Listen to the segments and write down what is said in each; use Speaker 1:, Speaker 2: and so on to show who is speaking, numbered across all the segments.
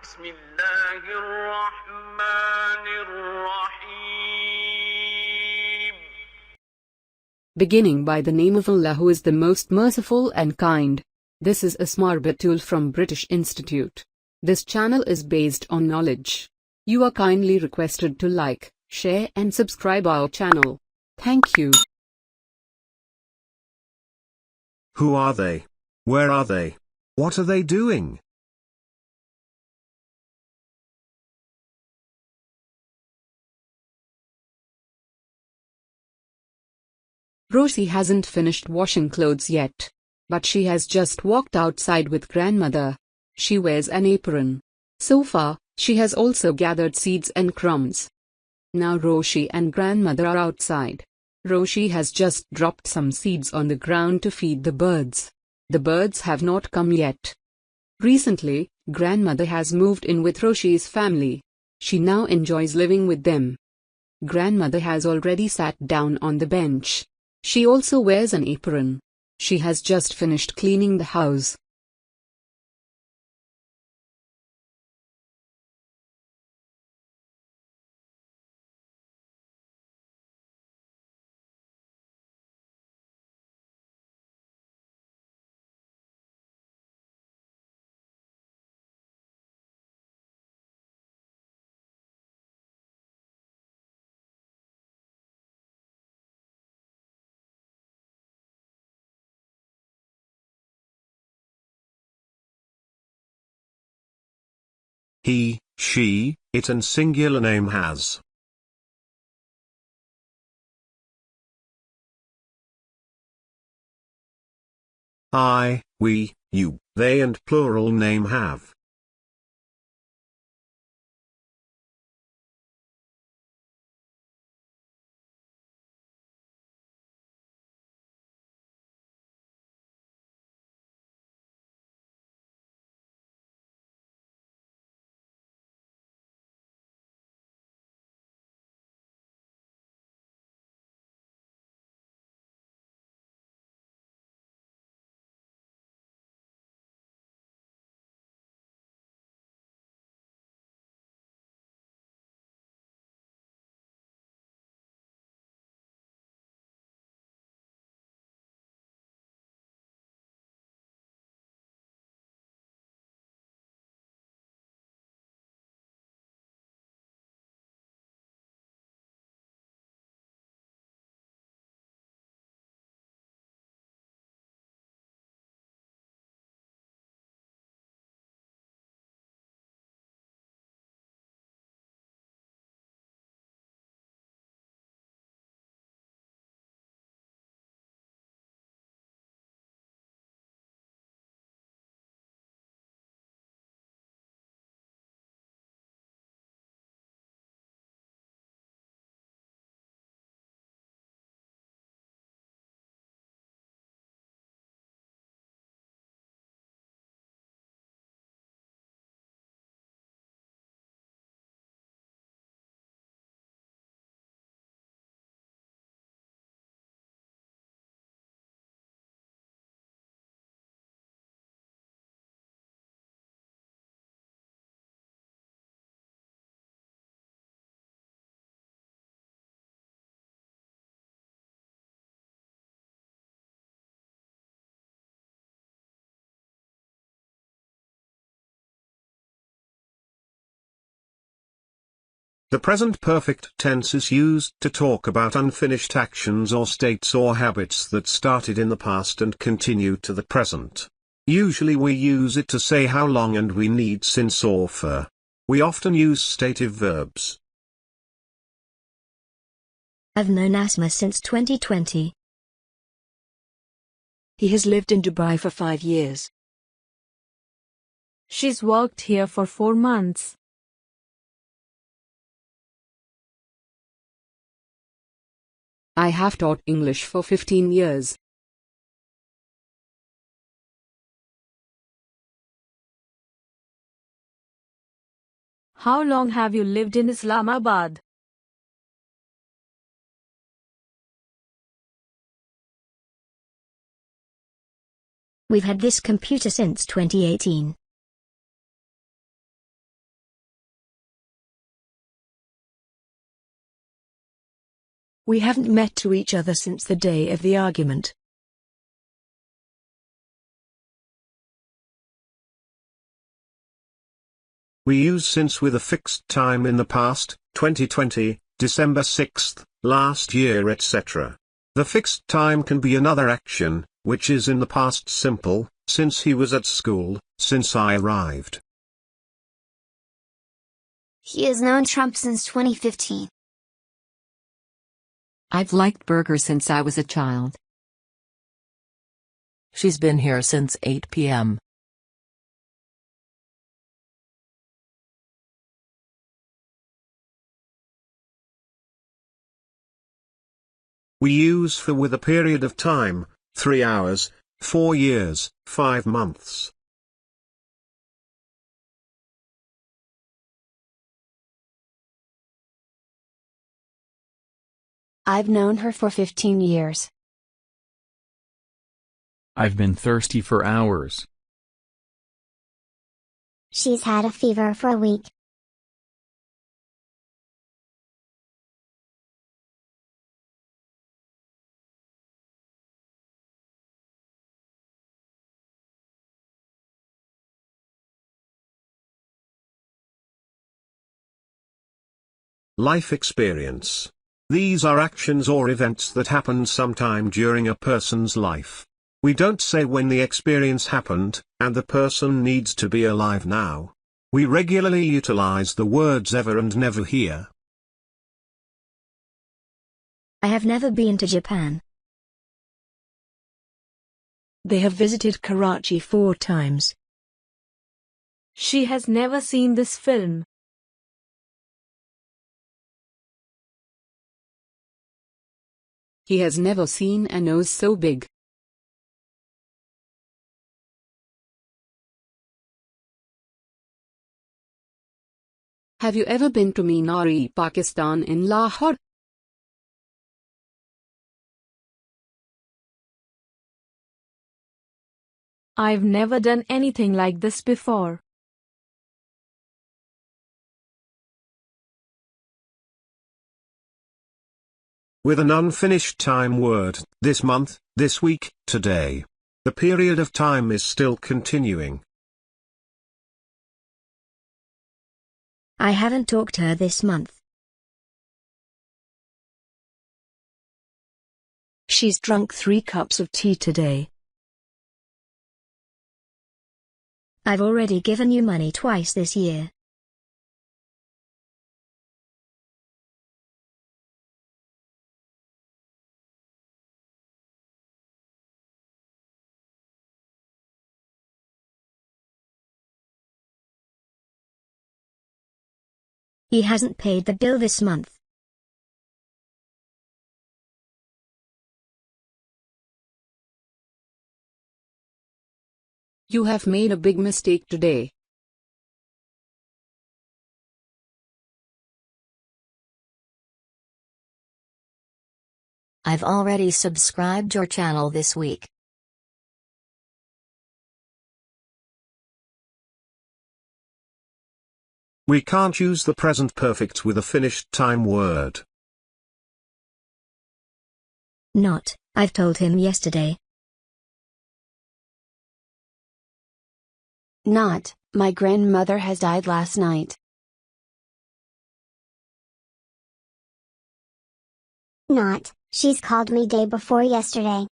Speaker 1: بسم الله الرحمن الرحيم.
Speaker 2: Beginning by the name of Allah, who is the most merciful and kind. This is a smart tool from British Institute. This channel is based on knowledge. You are kindly requested to like, share and subscribe our channel. Thank you.
Speaker 3: Who are they? Where are they? What are they doing?
Speaker 2: Rosie hasn't finished washing clothes yet. But she has just walked outside with grandmother. She wears an apron. So far, she has also gathered seeds and crumbs. Now Rosie and grandmother are outside. Rosie has just dropped some seeds on the ground to feed the birds. The birds have not come yet. Recently, grandmother has moved in with Rosie's family. She now enjoys living with them. Grandmother has already sat down on the bench. She also wears an apron. She has just finished cleaning the house.
Speaker 3: He, she, it and singular name has. I, we, you, they and plural name have. The present perfect tense is used to talk about unfinished actions or states or habits that started in the past and continue to the present. Usually we use it to say how long and we need since or for. We often use stative verbs.
Speaker 4: I've known Asma since 2020.
Speaker 5: He has lived in Dubai for 5 years.
Speaker 6: She's worked here for 4 months.
Speaker 2: I have taught English for 15 years.
Speaker 6: How long have you lived in Islamabad?
Speaker 4: We've had this computer since 2018.
Speaker 5: We haven't met to each other since the day of the argument.
Speaker 3: We use since with a fixed time in the past, 2020, December 6th, last year, etc. The fixed time can be another action, which is in the past simple, since he was at school, since I arrived.
Speaker 7: He has known Trump since 2015.
Speaker 8: I've liked burgers since I was a child.
Speaker 9: She's been here since 8 p.m.
Speaker 3: We use for with a period of time, 3 hours, 4 years, 5 months.
Speaker 7: I've known her for 15 years.
Speaker 10: I've been thirsty for hours.
Speaker 11: She's had a fever for a week.
Speaker 3: Life experience. These are actions or events that happened sometime during a person's life. We don't say when the experience happened, and the person needs to be alive now. We regularly utilize the words ever and never here.
Speaker 4: I have never been to Japan.
Speaker 5: They have visited Karachi 4 times.
Speaker 6: She has never seen this film.
Speaker 2: He has never seen a nose so big. Have you ever been to Minar-e-Pakistan in Lahore?
Speaker 6: I've never done anything like this before.
Speaker 3: With an unfinished time word, this month, this week, today. The period of time is still continuing.
Speaker 4: I haven't talked to her this month.
Speaker 5: She's drunk 3 cups of tea today.
Speaker 4: I've already given you money twice this year. He hasn't paid the bill this month.
Speaker 2: You have made a big mistake today.
Speaker 9: I've already subscribed your channel this week.
Speaker 3: We can't use the present perfect with a finished time word.
Speaker 4: Not, I've told him yesterday.
Speaker 7: Not, my grandmother has died last night.
Speaker 11: Not, she's called me day before yesterday.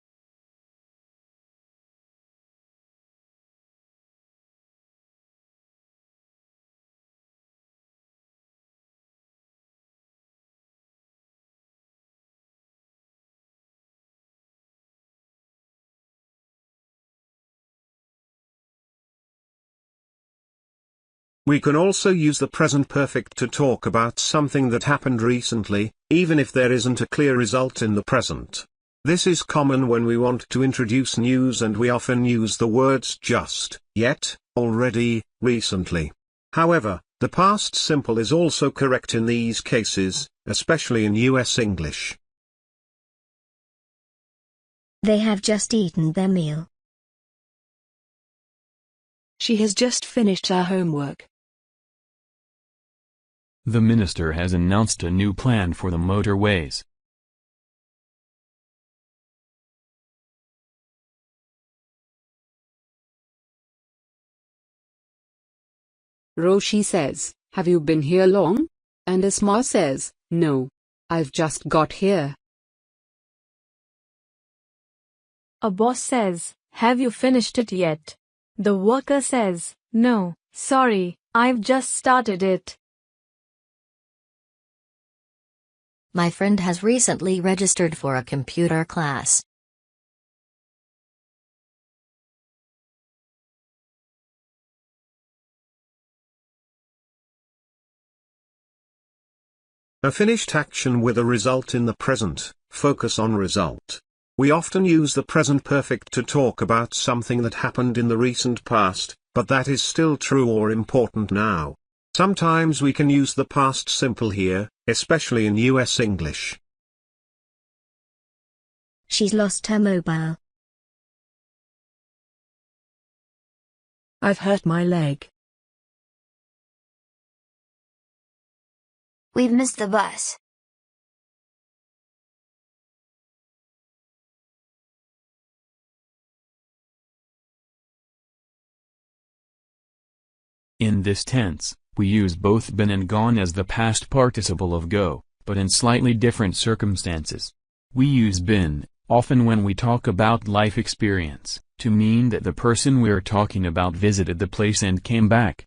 Speaker 3: We can also use the present perfect to talk about something that happened recently, even if there isn't a clear result in the present. This is common when we want to introduce news, and we often use the words just, yet, already, recently. However, the past simple is also correct in these cases, especially in US English.
Speaker 4: They have just eaten their meal.
Speaker 5: She has just finished her homework.
Speaker 10: The minister has announced a new plan for the motorways.
Speaker 2: Roshi says, "Have you been here long?" And Asma says, "No. I've just got here."
Speaker 6: A boss says, "Have you finished it yet?" The worker says, "No, sorry, I've just started it."
Speaker 9: My friend has recently registered for a computer class.
Speaker 3: A finished action with a result in the present. Focus on result. We often use the present perfect to talk about something that happened in the recent past, but that is still true or important now. Sometimes we can use the past simple here, especially in US English.
Speaker 4: She's lost her mobile.
Speaker 5: I've hurt my leg.
Speaker 7: We've missed the bus.
Speaker 10: In this tense, we use both been and gone as the past participle of go, but in slightly different circumstances. We use been, often when we talk about life experience, to mean that the person we're talking about visited the place and came back.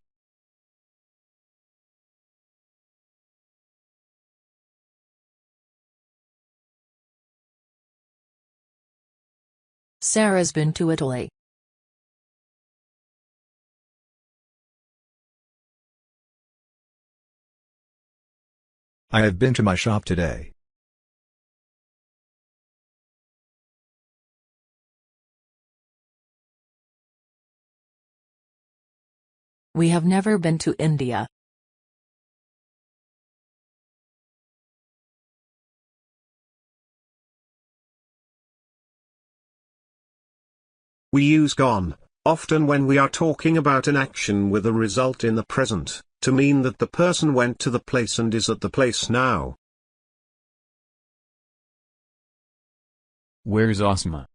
Speaker 9: Sarah's been to Italy.
Speaker 12: I have been to my shop today.
Speaker 9: We have never been to India.
Speaker 3: We use gone, often when we are talking about an action with a result in the present, to mean that the person went to the place and is at the place now.
Speaker 10: Where's Asma?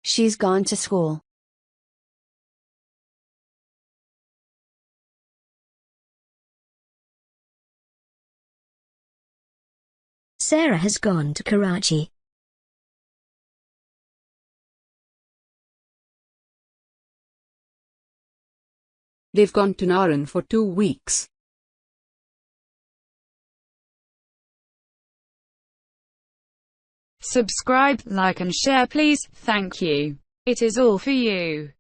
Speaker 7: She's gone to school.
Speaker 4: Sarah has gone to Karachi.
Speaker 2: They've gone to Naran for 2 weeks.
Speaker 13: Subscribe, like and share please, thank you. It is all for you.